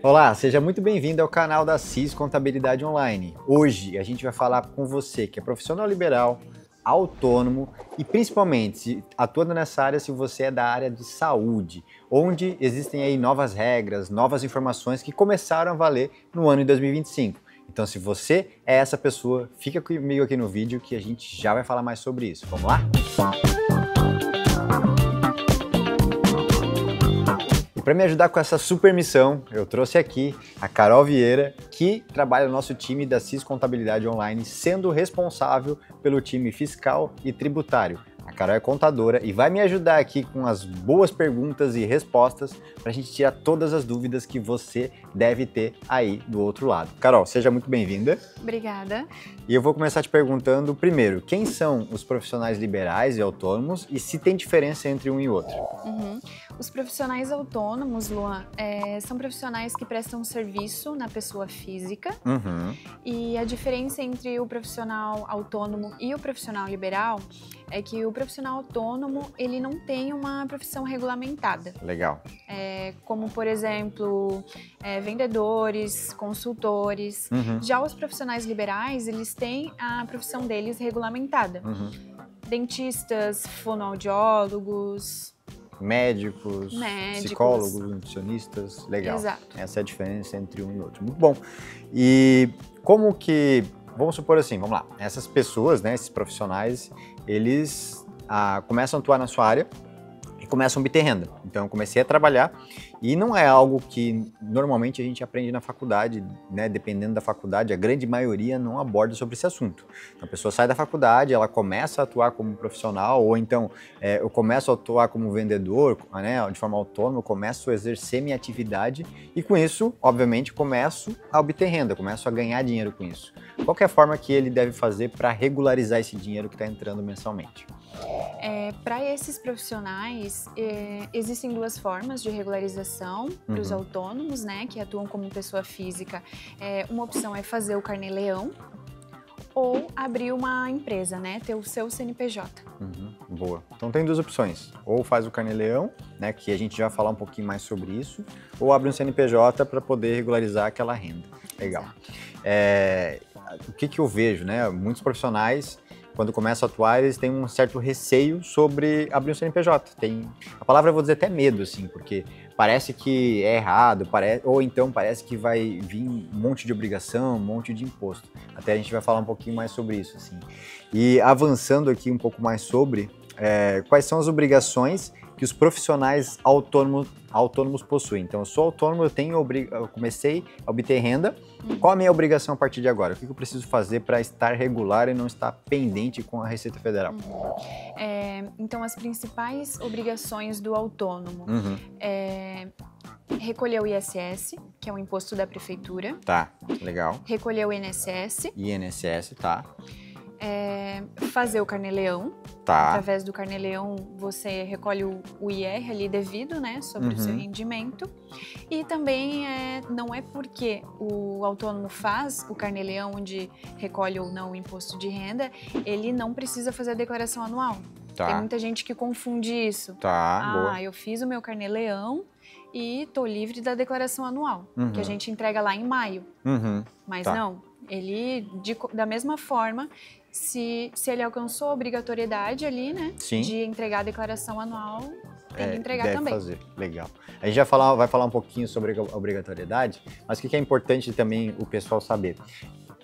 Olá, seja muito bem-vindo ao canal da CIS Contabilidade Online. Hoje a gente vai falar com você que é profissional liberal, autônomo e principalmente atuando nessa área se você é da área de saúde, onde existem aí novas regras, novas informações que começaram a valer no ano de 2025. Então, se você é essa pessoa, fica comigo aqui no vídeo que a gente já vai falar mais sobre isso. Vamos lá? E para me ajudar com essa super missão, eu trouxe aqui a Carol Vieira, que trabalha no nosso time da CIS Contabilidade Online, sendo responsável pelo time fiscal e tributário. A Carol é contadora e vai me ajudar aqui com as boas perguntas e respostas para a gente tirar todas as dúvidas que você deve ter aí do outro lado. Carol, seja muito bem-vinda. Obrigada. E eu vou começar te perguntando, primeiro, quem são os profissionais liberais e autônomos e se tem diferença entre um e outro? Os profissionais autônomos, Luan, são profissionais que prestam serviço na pessoa física. E a diferença entre o profissional autônomo e o profissional liberal é que o profissional autônomo, ele não tem uma profissão regulamentada. Legal. Como, por exemplo, vendedores, consultores. Já os profissionais liberais, eles têm a profissão deles regulamentada. Dentistas, fonoaudiólogos, médicos, psicólogos, nutricionistas, legal. Exato. Essa é a diferença entre um e outro. Muito bom. E como que, vamos supor assim, vamos lá, essas pessoas, né, esses profissionais, eles começam a atuar na sua área e começam a obter renda. Então eu comecei a trabalhar e não é algo que normalmente a gente aprende na faculdade, né? Dependendo da faculdade, a grande maioria não aborda sobre esse assunto. Então, a pessoa sai da faculdade, ela começa a atuar como profissional, ou então eu começo a atuar como vendedor, né? De forma autônoma, eu começo a exercer minha atividade e com isso, obviamente, começo a obter renda, começo a ganhar dinheiro com isso. Qual que é a forma que ele deve fazer para regularizar esse dinheiro que está entrando mensalmente? Para esses profissionais, existem duas formas de regularização para os autônomos, né, que atuam como pessoa física. Uma opção é fazer o carnê-leão ou abrir uma empresa, né, ter o seu CNPJ. Boa. Então tem duas opções. Ou faz o carnê-leão, né, que a gente já vai falar um pouquinho mais sobre isso, ou abre um CNPJ para poder regularizar aquela renda. Legal. O que eu vejo, né, muitos profissionais, quando começam a atuar, eles têm um certo receio sobre abrir um CNPJ. A palavra eu vou dizer até medo, assim, porque parece que é errado, ou então parece que vai vir um monte de obrigação, um monte de imposto. Até a gente vai falar um pouquinho mais sobre isso, assim. E avançando aqui um pouco mais sobre quais são as obrigações que os profissionais autônomos possuem. Então, eu sou autônomo, eu comecei a obter renda. Qual a minha obrigação a partir de agora? O que eu preciso fazer para estar regular e não estar pendente com a Receita Federal? Então, as principais obrigações do autônomo recolher o ISS, que é o imposto da prefeitura. Tá, legal. Recolher o INSS. INSS, tá. Fazer o carnê-leão. Tá. Através do carnê-leão, você recolhe o IR ali devido, né, sobre o seu rendimento. E também não é porque o autônomo faz o carnê-leão, onde recolhe ou não o imposto de renda, ele não precisa fazer a declaração anual. Tá. Tem muita gente que confunde isso. Tá, boa. Eu fiz o meu carnê-leão e tô livre da declaração anual, que a gente entrega lá em maio. Mas não, ele, da mesma forma, se ele alcançou a obrigatoriedade ali, né, de entregar a declaração anual, tem que entregar deve também. fazer, legal. A gente vai falar um pouquinho sobre a obrigatoriedade, mas o que é importante também o pessoal saber?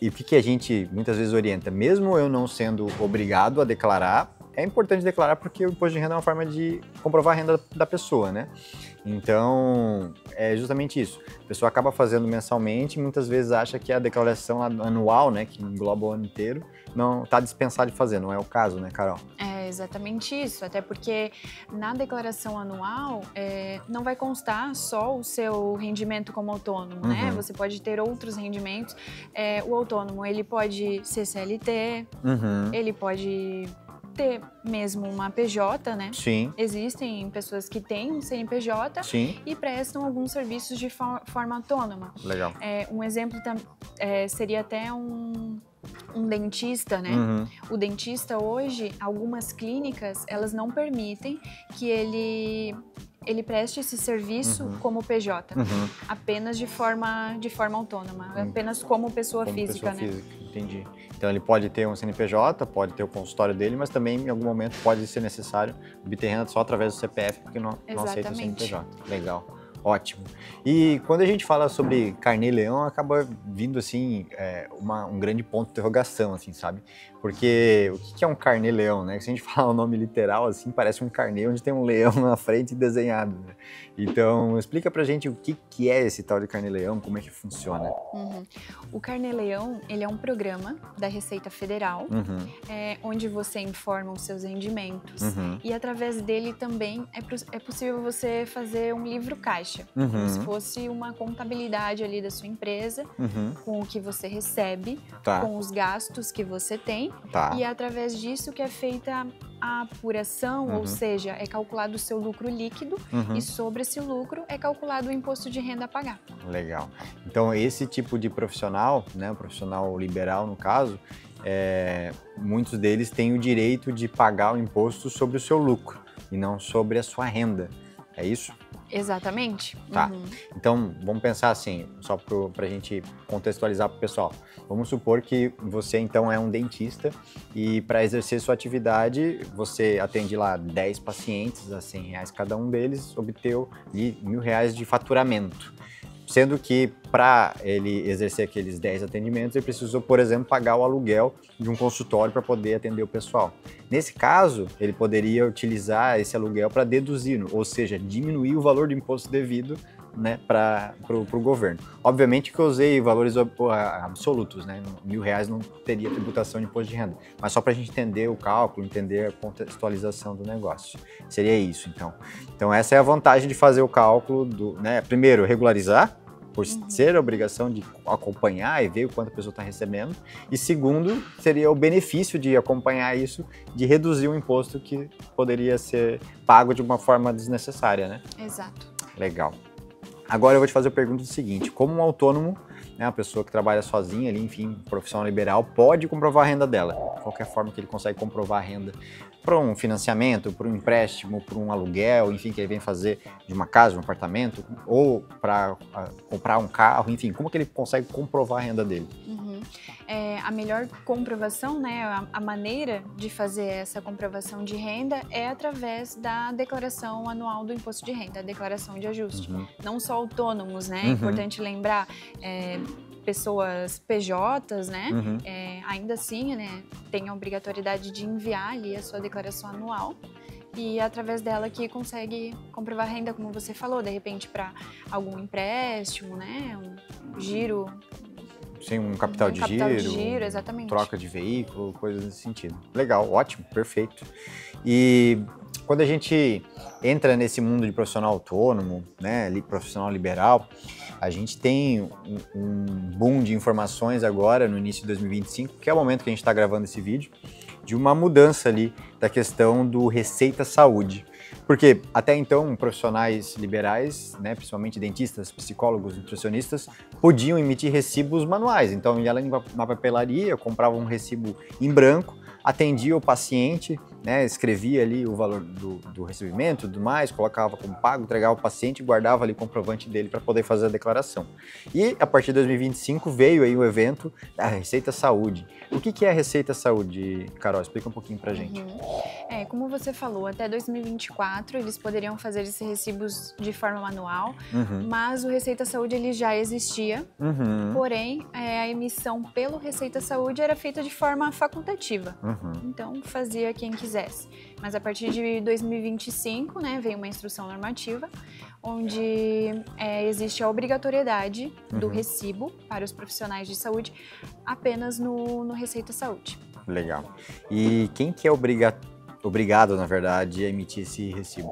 E o que a gente muitas vezes orienta? Mesmo eu não sendo obrigado a declarar, é importante declarar porque o imposto de renda é uma forma de comprovar a renda da pessoa, né? Então, é justamente isso. A pessoa acaba fazendo mensalmente e muitas vezes acha que a declaração anual, né, que engloba o ano inteiro, não está dispensado de fazer. Não é o caso, né, Carol? É exatamente isso, até porque na declaração anual não vai constar só o seu rendimento como autônomo, né? Você pode ter outros rendimentos. O autônomo, ele pode ser CLT, ele pode ter mesmo uma PJ, né? Sim. Existem pessoas que têm um CNPJ e prestam alguns serviços de forma autônoma. Legal. Um exemplo seria até um dentista, né? O dentista hoje, algumas clínicas, elas não permitem que ele ele preste esse serviço como PJ, apenas de forma autônoma, apenas como pessoa física, né? Entendi. Então ele pode ter um CNPJ, pode ter o consultório dele, mas também em algum momento pode ser necessário obter renda só através do CPF, porque não aceita o CNPJ. Legal. Ótimo. E quando a gente fala sobre Carnê-Leão, acaba vindo, assim, um grande ponto de interrogação, assim, sabe? Porque o que é um Carnê-Leão, né? Se a gente falar o nome literal, assim, parece um carnê onde tem um leão na frente desenhado, né? Então, explica pra gente o que é esse tal de Carnê-Leão, como é que funciona. O Carnê-Leão, ele é um programa da Receita Federal, onde você informa os seus rendimentos e através dele também é possível você fazer um livro-caixa, como se fosse uma contabilidade ali da sua empresa, com o que você recebe, com os gastos que você tem, e é através disso que é feita a apuração, ou seja, é calculado o seu lucro líquido e sobre esse lucro é calculado o imposto de renda a pagar. Legal. Então, esse tipo de profissional, né, o profissional liberal no caso, muitos deles têm o direito de pagar o imposto sobre o seu lucro e não sobre a sua renda. É isso? Exatamente. Tá. Então, vamos pensar assim, só para a gente contextualizar para o pessoal. Vamos supor que você, então, é um dentista e para exercer sua atividade, você atende lá 10 pacientes a R$100 cada um deles, obteve R$1.000 de faturamento. Sendo que, para ele exercer aqueles 10 atendimentos, ele precisou, por exemplo, pagar o aluguel de um consultório para poder atender o pessoal. Nesse caso, ele poderia utilizar esse aluguel para deduzir, ou seja, diminuir o valor do imposto devido, né, para o governo. Obviamente que eu usei valores absolutos, né? R$1.000 não teria tributação de imposto de renda, mas só para a gente entender o cálculo, entender a contextualização do negócio. Seria isso, então. Então essa é a vantagem de fazer o cálculo né? Primeiro, regularizar, por ser a obrigação de acompanhar e ver o quanto a pessoa está recebendo. E segundo, seria o benefício de acompanhar isso, de reduzir o imposto que poderia ser pago de uma forma desnecessária, né? Exato. Legal. Agora eu vou te fazer a pergunta seguinte: como um autônomo, né, uma pessoa que trabalha sozinha ali, enfim, profissional liberal, pode comprovar a renda dela? De qualquer forma que ele consegue comprovar a renda para um financiamento, para um empréstimo, para um aluguel, enfim, que ele vem fazer de uma casa, de um apartamento, ou para comprar um carro, enfim, como que ele consegue comprovar a renda dele? A melhor comprovação, né, a maneira de fazer essa comprovação de renda é através da declaração anual do imposto de renda, a declaração de ajuste. Não só autônomos, né? É importante lembrar, pessoas PJs, né? Ainda assim, né, tem a obrigatoriedade de enviar ali a sua declaração anual. E é através dela que consegue comprovar a renda, como você falou, de repente para algum empréstimo, né? Um giro. Sim, um capital de giro, exatamente. Troca de veículo, coisas nesse sentido. Legal, ótimo, perfeito. E quando a gente entra nesse mundo de profissional autônomo, né, profissional liberal, a gente tem um boom de informações agora no início de 2025, que é o momento que a gente está gravando esse vídeo, de uma mudança ali da questão do Receita Saúde. Porque até então profissionais liberais, né, principalmente dentistas, psicólogos, nutricionistas, podiam emitir recibos manuais. Então ia lá na papelaria, comprava um recibo em branco, atendia o paciente, né, escrevia ali o valor do recebimento e tudo mais, colocava como pago, entregava ao paciente e guardava ali o comprovante dele para poder fazer a declaração. E a partir de 2025 veio aí o evento da Receita Saúde. O que é a Receita Saúde, Carol? Explica um pouquinho pra gente. Como você falou, até 2024 eles poderiam fazer esses recibos de forma manual, mas o Receita Saúde ele já existia, porém a emissão pelo Receita Saúde era feita de forma facultativa. Então fazia quem quisesse. Mas a partir de 2025, né, veio uma instrução normativa onde existe a obrigatoriedade do recibo para os profissionais de saúde apenas no Receita Saúde. Legal. E quem que é obrigado, na verdade, a emitir esse recibo?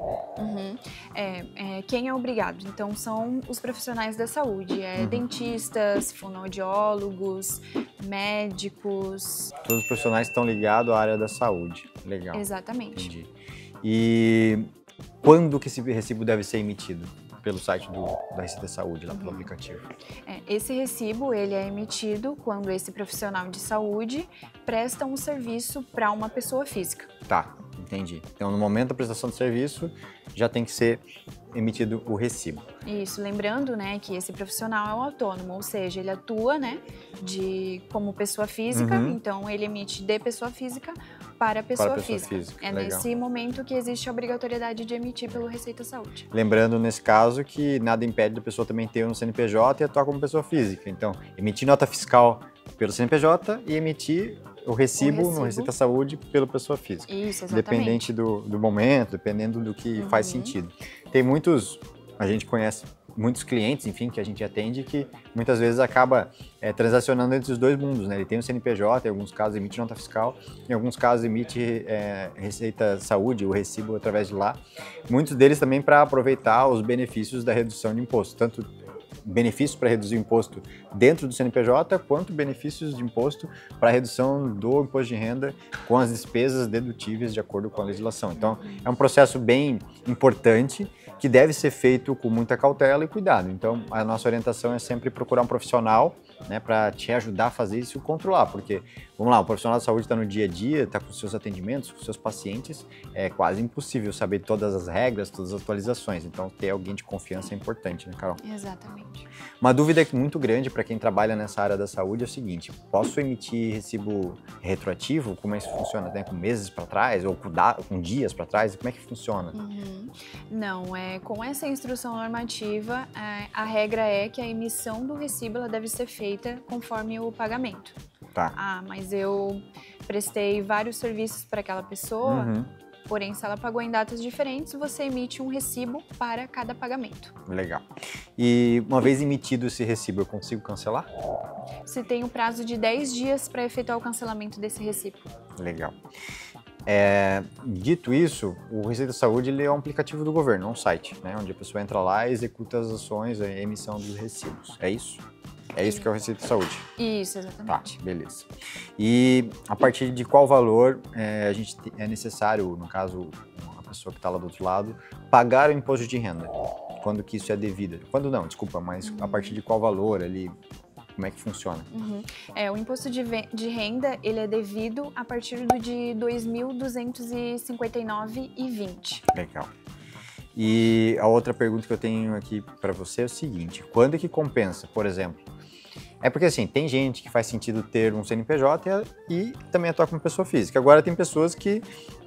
Quem é obrigado? Então, são os profissionais da saúde, dentistas, fonoaudiólogos, médicos. Todos os profissionais estão ligados à área da saúde. Legal. Exatamente. Entendi. E quando que esse recibo deve ser emitido? Pelo site da Receita Saúde, lá pelo aplicativo. Esse recibo ele é emitido quando esse profissional de saúde presta um serviço para uma pessoa física. Tá, Entendi. Então, no momento da prestação de serviço, já tem que ser emitido o recibo. Isso, lembrando, né, que esse profissional é um autônomo, ou seja, ele atua, né, como pessoa física, então ele emite de pessoa física para pessoa física. É legal. nesse momento que existe a obrigatoriedade de emitir pelo Receita Saúde. Lembrando, nesse caso, que nada impede da pessoa também ter um CNPJ e atuar como pessoa física. Então, emitir nota fiscal pelo CNPJ e emitir o recibo no Receita Saúde pela pessoa física. Isso, exatamente. Dependente do momento, dependendo do que faz sentido. Tem a gente conhece muitos clientes, enfim, que a gente atende, que muitas vezes acaba transacionando entre os dois mundos, né? Ele tem o CNPJ, em alguns casos emite nota fiscal, em alguns casos emite Receita Saúde, o recibo através de lá. Muitos deles também para aproveitar os benefícios da redução de imposto, tanto benefícios para reduzir o imposto dentro do CNPJ, quanto benefícios de imposto para redução do imposto de renda com as despesas dedutíveis de acordo com a legislação. Então, é um processo bem importante que deve ser feito com muita cautela e cuidado. Então, a nossa orientação é sempre procurar um profissional, né, para te ajudar a fazer isso e controlar, porque, vamos lá, o profissional de saúde está no dia a dia, está com os seus atendimentos, com os seus pacientes, é quase impossível saber todas as regras, todas as atualizações, então ter alguém de confiança é importante, né, Carol? Exatamente. Uma dúvida muito grande para quem trabalha nessa área da saúde é o seguinte: posso emitir recibo retroativo? Como é que isso funciona? Né? Com meses para trás ou com dias para trás? Como é que funciona? Não, com essa instrução normativa, a regra é que a emissão do recibo ela deve ser feita conforme o pagamento. Tá. Ah, mas eu prestei vários serviços para aquela pessoa, porém, se ela pagou em datas diferentes, você emite um recibo para cada pagamento. Legal. E uma vez emitido esse recibo, eu consigo cancelar? Você tem um prazo de 10 dias para efetuar o cancelamento desse recibo. Legal. Dito isso, o Receita Saúde ele é um aplicativo do governo, é um site, né, onde a pessoa entra lá e executa as ações, a emissão dos recibos. É isso? É isso que é o Receita Saúde? Isso, exatamente. Tá, beleza. E a partir de qual valor é necessário, no caso, a pessoa que está lá do outro lado, pagar o imposto de renda? Quando que isso é devido? Quando não, desculpa, mas a partir de qual valor ali? Como é que funciona? O imposto de renda, ele é devido a partir do de 2.259,20. Legal. E a outra pergunta que eu tenho aqui para você é o seguinte: quando que compensa, por exemplo? É porque assim, tem gente que faz sentido ter um CNPJ e também atuar como pessoa física. Agora tem pessoas que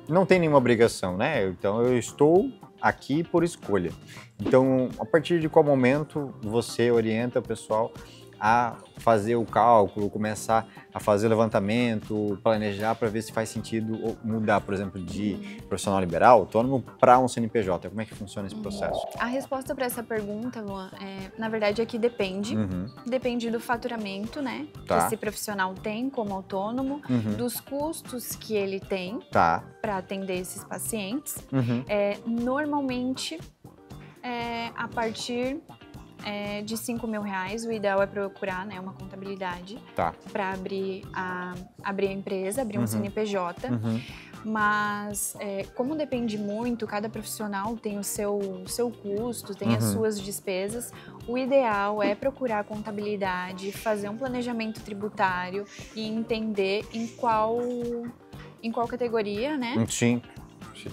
não têm nenhuma obrigação, né? Então eu estou aqui por escolha. Então, a partir de qual momento você orienta o pessoal a fazer o cálculo, começar a fazer o levantamento, planejar para ver se faz sentido mudar, por exemplo, de profissional liberal, autônomo, para um CNPJ? Como é que funciona esse processo? A resposta para essa pergunta, Luan, na verdade é que depende. Depende do faturamento, né? Que esse profissional tem como autônomo, dos custos que ele tem para atender esses pacientes. Normalmente, a partir de R$5.000, o ideal é procurar, né, uma contabilidade para abrir a empresa, abrir um CNPJ. Mas, como depende muito, cada profissional tem o seu custo, tem as suas despesas, o ideal é procurar a contabilidade, fazer um planejamento tributário e entender em qual categoria, né? Sim,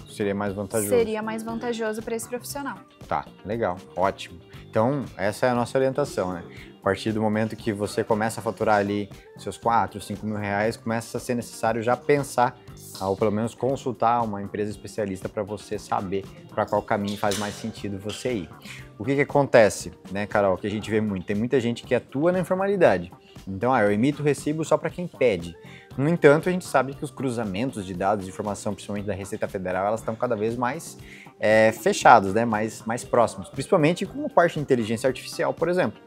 seria mais vantajoso. Seria mais vantajoso para esse profissional. Tá, legal, ótimo. Então, essa é a nossa orientação, né? A partir do momento que você começa a faturar ali seus R$4.000, R$5.000, começa a ser necessário já pensar, ou pelo menos consultar uma empresa especialista para você saber para qual caminho faz mais sentido você ir. O que acontece, né, Carol, que a gente vê muito? Tem muita gente que atua na informalidade. Então, eu emito o recibo só para quem pede. No entanto, a gente sabe que os cruzamentos de dados de informação, principalmente da Receita Federal, elas estão cada vez mais fechados, né? mais próximos, principalmente com a parte de inteligência artificial, por exemplo.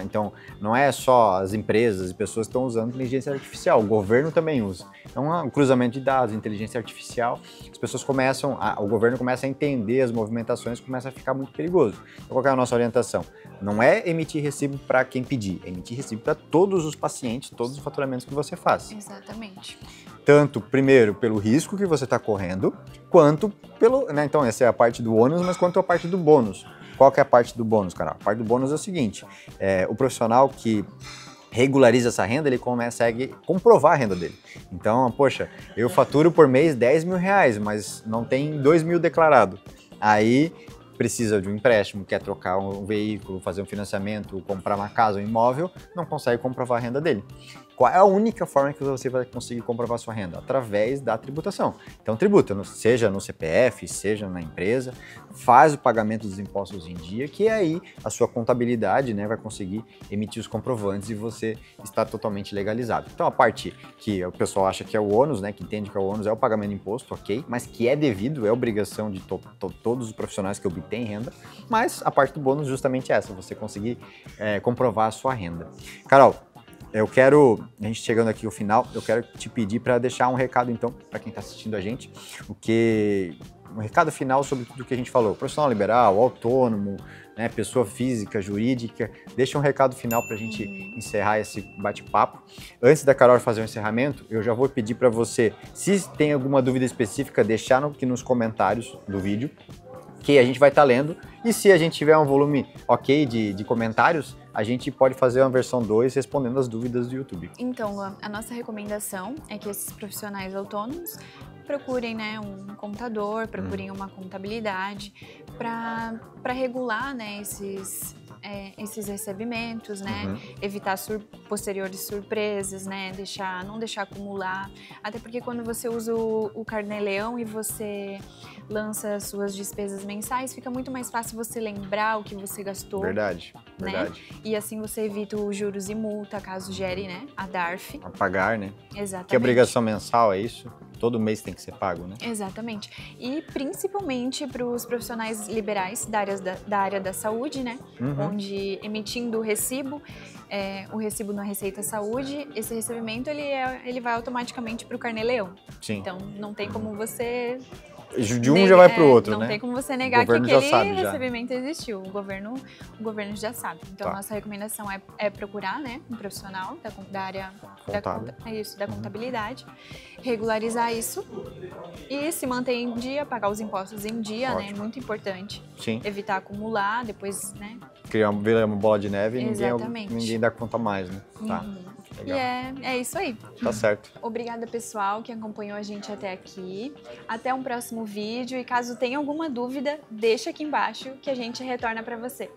Então, não é só as empresas e pessoas que estão usando inteligência artificial, o governo também usa. Então, o cruzamento de dados, inteligência artificial, as pessoas o governo começa a entender as movimentações, começa a ficar muito perigoso. Então, qual é a nossa orientação? Não é emitir recibo para quem pedir, é emitir recibo para todos os pacientes, todos os faturamentos que você faz. Exatamente. Tanto, primeiro, pelo risco que você está correndo, quanto pelo... né? Então, essa é a parte do ônus, mas quanto a parte do bônus. Qual que é a parte do bônus, cara? A parte do bônus é o seguinte, o profissional que regulariza essa renda, ele consegue comprovar a renda dele. Então, poxa, eu faturo por mês 10 mil reais, mas não tem 2 mil declarado. Aí precisa de um empréstimo, quer trocar um veículo, fazer um financiamento, comprar uma casa, um imóvel, não consegue comprovar a renda dele. Qual é a única forma que você vai conseguir comprovar sua renda? Através da tributação. Então tributa, seja no CPF, seja na empresa, faz o pagamento dos impostos em dia, que aí a sua contabilidade, né, vai conseguir emitir os comprovantes e você está totalmente legalizado. Então a parte que o pessoal acha que é o ônus, né, que entende que é o ônus, é o pagamento de imposto, ok, mas que é devido, é obrigação de todos os profissionais que obtêm renda, mas a parte do bônus justamente é essa, você conseguir comprovar a sua renda. Carol, a gente chegando aqui ao final, eu quero te pedir para deixar um recado, então, para quem está assistindo a gente, um recado final sobre tudo que a gente falou, profissional liberal, autônomo, né, pessoa física, jurídica, deixa um recado final para a gente encerrar esse bate-papo. Antes da Carol fazer o encerramento, eu já vou pedir para você, se tem alguma dúvida específica, deixar aqui nos comentários do vídeo, que a gente vai estar lendo, e se a gente tiver um volume ok de comentários, a gente pode fazer uma versão 2 respondendo as dúvidas do YouTube. Então, a nossa recomendação é que esses profissionais autônomos procurem, né, um contador, procurem uma contabilidade para regular, né, esses recebimentos, né, evitar posteriores surpresas, né, não deixar acumular, até porque quando você usa o Carnê-Leão e você lança as suas despesas mensais, fica muito mais fácil você lembrar o que você gastou. Verdade, né? verdade. E assim você evita os juros e multa, caso gere, né, a DARF. A pagar, né? Exatamente. Que obrigação mensal é isso? Todo mês tem que ser pago, né? Exatamente. E principalmente para os profissionais liberais da área da saúde, né? Onde emitindo o recibo na Receita Saúde, esse recebimento ele vai automaticamente para o Carnê-Leão. Sim. Então não tem como você... De um já vai para o outro, não né? Não tem como você negar que aquele recebimento existiu. O governo já sabe. Então, nossa recomendação é procurar, né, um profissional da área da contabilidade, regularizar isso e se manter em dia, pagar os impostos em dia, né? É muito importante. Sim. Evitar acumular, depois, né? Vira uma bola de neve e Exatamente. ninguém dá conta mais, né? Tá. Legal. E é isso aí. Tá certo. Obrigada, pessoal, que acompanhou a gente até aqui. Até um próximo vídeo. E caso tenha alguma dúvida, deixa aqui embaixo que a gente retorna para você.